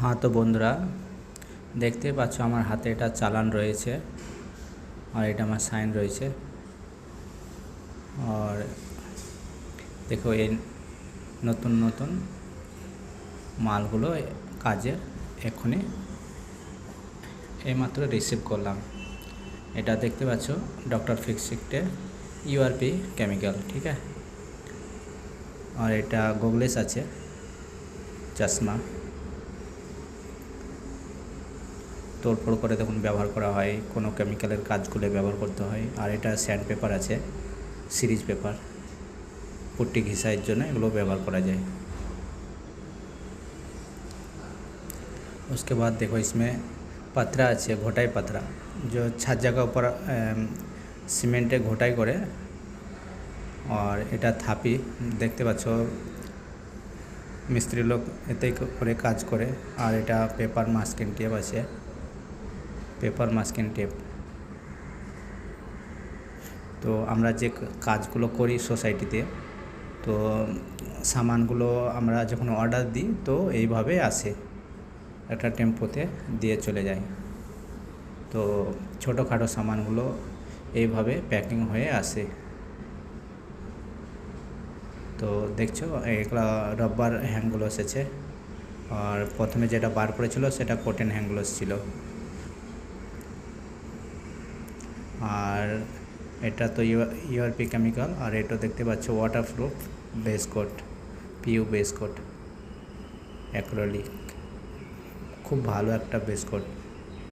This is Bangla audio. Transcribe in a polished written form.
हाँ तो বন্ধুরা দেখতে পাচ্ছ আমার হাতে এটা চালান রয়েছে আর এটা আমার সাইন রয়েছে। আর দেখো এই নতুন নতুন মালগুলো কাজের এক্ষুনি এইমাত্র রিসিভ করলাম। এটা দেখতে পাচ্ছ ডক্টর ফিক্সিক্টের ইউআরপি কেমিক্যাল, ঠিক আছে। আর এটা গগলেস আছে, চশমা তোড়ফোড় করে তখন ব্যবহার করা হয়, কোনো কেমিক্যালের কাজগুলো ব্যবহার করতে হয়। আর এটা স্যান্ড পেপার আছে, সিরিজ পেপার, पुट्टी घिसाइर जन्य एगुलो व्यवहार करा जाए। उसके बाद देखो इसमें पतरा আছে, घोटाई पतरा जो छज्जा का ऊपर सीमेंटे घोटाई करे। और এটা থাপি দেখতে পাচ্ছ মিস্ত্রি লোক এতে করে কাজ করে। আর এটা পেপার মাস্কিং টেপ আছে, পেপার মাস্কিং টেপ। তো আমরা যে কাজগুলো করি সোসাইটিতে, তো সামানগুলো আমরা যখন অর্ডার দিই তো এইভাবে আসে, একটা টেম্পোতে দিয়ে চলে যায়। তো ছোটোখাটো সামানগুলো এইভাবে প্যাকিং হয়ে আসে। তো দেখছো এগুলো রবার হ্যাঙ্গগুলোস আছে। আর প্রথমে যেটা বার করেছিল সেটা কটন হ্যাঙ্গগুলোস ছিল। আর এটা তো ইউআরপি কেমিক্যাল। আর এটা দেখতে পাচ্ছ waterproof base coat, PU base coat acrylic, খুব ভালো একটা বেস কোট।